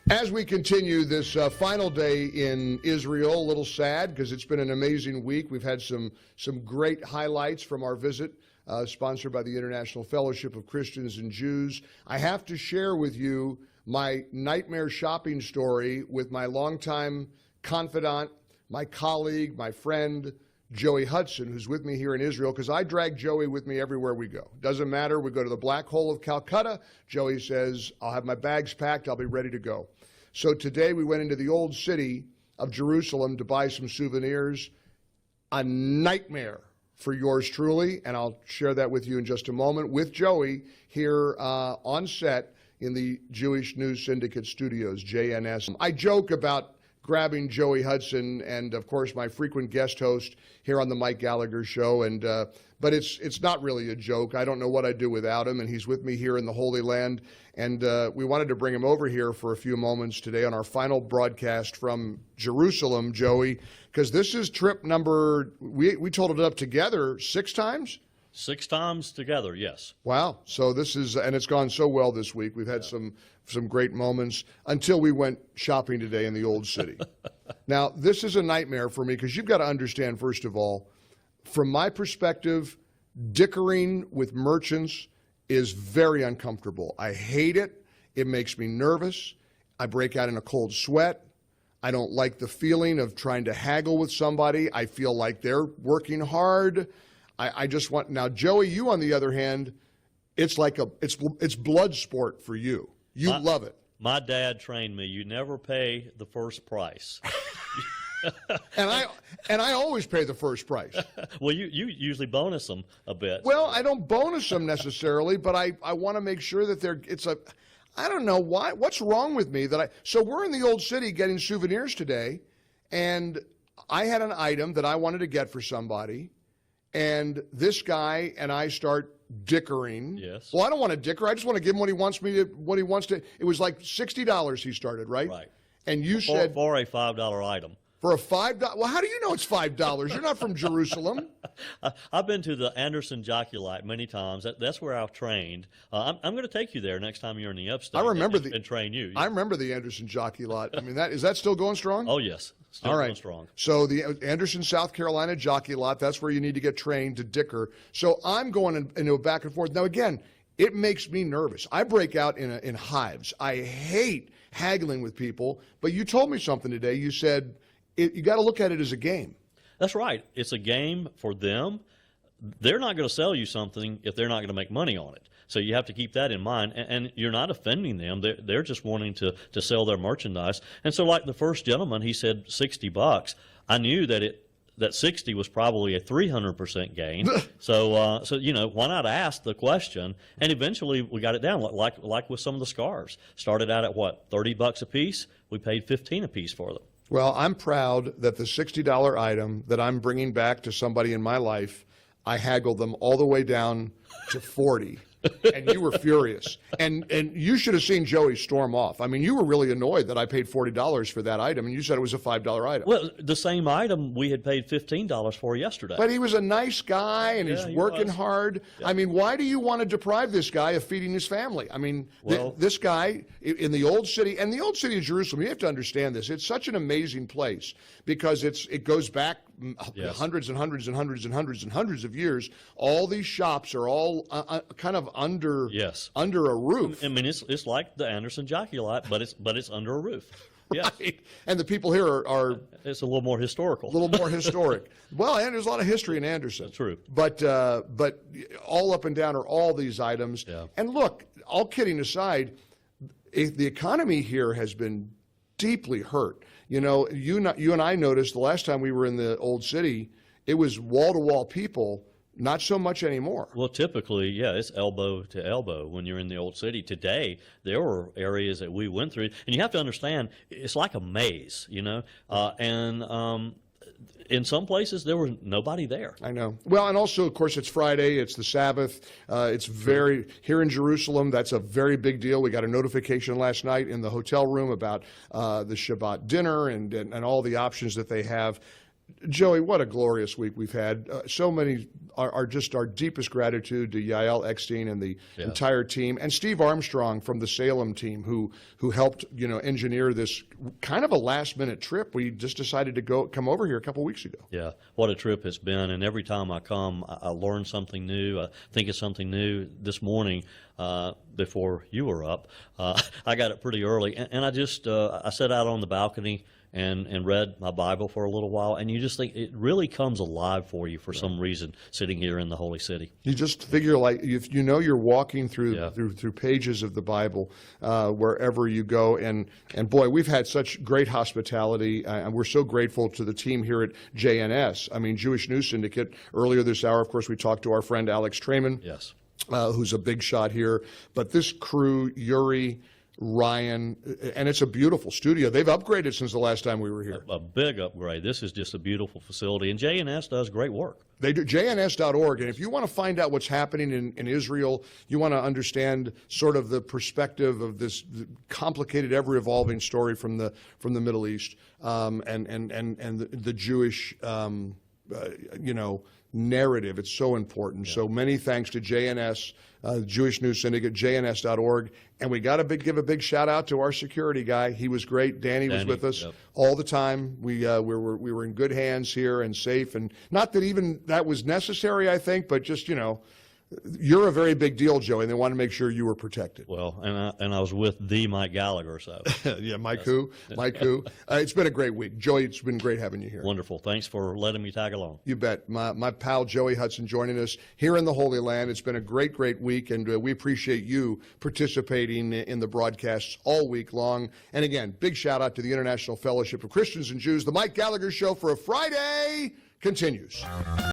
As we continue this final day in Israel, a little sad because it's been an amazing week. We've had some great highlights from our visit, sponsored by the International Fellowship of Christians and Jews. I have to share with you my nightmare shopping story with my longtime confidant, my colleague, my friend, Joey Hudson, who's with me here in Israel, because I drag Joey with me everywhere we go. Doesn't matter. We go to the Black Hole of Calcutta. Joey says, I'll have my bags packed. I'll be ready to go. So today we went into the old city of Jerusalem to buy some souvenirs. A nightmare for yours truly, and I'll share that with you in just a moment with Joey here on set in the Jewish News Syndicate studios, JNS. I joke about grabbing Joey Hudson and, of course, my frequent guest host here on the Mike Gallagher show, and but it's not really a joke. I don't know what I'd do without him, and he's with me here in the Holy Land, and we wanted to bring him over here for a few moments today on our final broadcast from Jerusalem, Joey, because this is trip number, we totaled it up together 6 times? 6 times together, yes. Wow. So this is, and it's gone so well this week. We've had some great moments until we went shopping today in the old city. Now, this is a nightmare for me because you've got to understand, first of all, from my perspective, dickering with merchants is very uncomfortable. I hate it. It makes me nervous. I break out in a cold sweat. I don't like the feeling of trying to haggle with somebody. I feel like they're working hard. I just want, now, Joey, you on the other hand, it's like it's blood sport for you. You love it. My dad trained me, you never pay the first price. and I always pay the first price. Well, you usually bonus them a bit. Well, I don't bonus them necessarily, but I want to make sure that I don't know why, what's wrong with me so we're in the old city getting souvenirs today, and I had an item that I wanted to get for somebody. And this guy and I start dickering. Yes. Well, I don't want to dicker. I just want to give him what he wants to. It was like $60 he started, right? Right. And you said for a $5 item. For a $5. Well, how do you know it's $5? You're not from Jerusalem. I've been to the Anderson Jockey Lot many times. That's where I've trained. I'm going to take you there next time you're in the upstate. I remember and train you. I remember the Anderson Jockey Lot. I mean, is that still going strong? Oh yes, still going strong. So the Anderson, South Carolina Jockey Lot. That's where you need to get trained to dicker. So I'm going into a back and forth. Now again, it makes me nervous. I break out in hives. I hate haggling with people. But you told me something today. You said, you got to look at it as a game. That's right. It's a game for them. They're not going to sell you something if they're not going to make money on it. So you have to keep that in mind. And you're not offending them. They're just wanting to sell their merchandise. And so like the first gentleman, he said $60. I knew that 60 was probably a 300% gain. so why not ask the question? And eventually we got it down, like with some of the scarves. Started out at what, $30 a piece? We paid $15 a piece for them. Well, I'm proud that the $60 item that I'm bringing back to somebody in my life, I haggled them all the way down to $40. And you were furious. And you should have seen Joey storm off. I mean, you were really annoyed that I paid $40 for that item, and you said it was a $5 item. Well, the same item we had paid $15 for yesterday. But he was a nice guy, and he's working hard. Yeah. I mean, why do you want to deprive this guy of feeding his family? I mean, this guy in the old city, and the old city of Jerusalem, you have to understand this. It's such an amazing place because it goes back hundreds and hundreds and hundreds and hundreds and hundreds of years. All these shops are all kind of under a roof. I mean, it's like the Anderson Jockey Lot, but it's under a roof. Yes. Right. And the people here are it's a little more historical. A little more historic. Well, and there's a lot of history in Anderson. That's true. But all up and down are all these items. Yeah. And look, all kidding aside, the economy here has been deeply hurt. You know, you and I noticed the last time we were in the old city, it was wall-to-wall people. Not so much anymore. Well, typically, yeah, it's elbow to elbow when you're in the old city. Today, there were areas that we went through, and you have to understand, it's like a maze, you know, and in some places there was nobody there. I know. Well, and also, of course, it's Friday. It's the Sabbath. It's here in Jerusalem, that's a very big deal. We got a notification last night in the hotel room about the Shabbat dinner and all the options that they have. Joey, what a glorious week we've had. So many our deepest gratitude to Yael Eckstein and the entire team, and Steve Armstrong from the Salem team who helped engineer this kind of a last minute trip. We just decided to come over here a couple weeks ago. Yeah, what a trip it's been, and every time I come, I learn something new. I think of something new. This morning, before you were up, I got up pretty early, and I just I sat out on the balcony and read my Bible for a little while, and you just think it really comes alive for you for some reason sitting here in the Holy City. You just figure, like, if you're walking through pages of the Bible wherever you go, and boy, we've had such great hospitality, and we're so grateful to the team here at JNS. I mean, Jewish News Syndicate. Earlier this hour, of course, we talked to our friend Alex Trayman, who's a big shot here. But this crew, Yuri, Ryan, and it's a beautiful studio. They've upgraded since the last time we were here. A big upgrade. This is just a beautiful facility, and JNS does great work. They do, jns.org, and if you want to find out what's happening in Israel, you want to understand sort of the perspective of this complicated, ever-evolving story from the Middle East, and the Jewish narrative. It's so important. So many thanks to JNS, Jewish News Syndicate, jns.org. And we got to give a big shout out to our security guy. He was great. Danny was with us all the time. We were in good hands here and safe. And not that even that was necessary, I think, but just, you're a very big deal, Joey, and they want to make sure you were protected. Well, and I was with the Mike Gallagher, so. Yeah, Mike who? It's been a great week. Joey, it's been great having you here. Wonderful. Thanks for letting me tag along. You bet. My pal Joey Hudson joining us here in the Holy Land. It's been a great, great week, and we appreciate you participating in the broadcasts all week long. And again, big shout out to the International Fellowship of Christians and Jews. The Mike Gallagher Show for a Friday continues.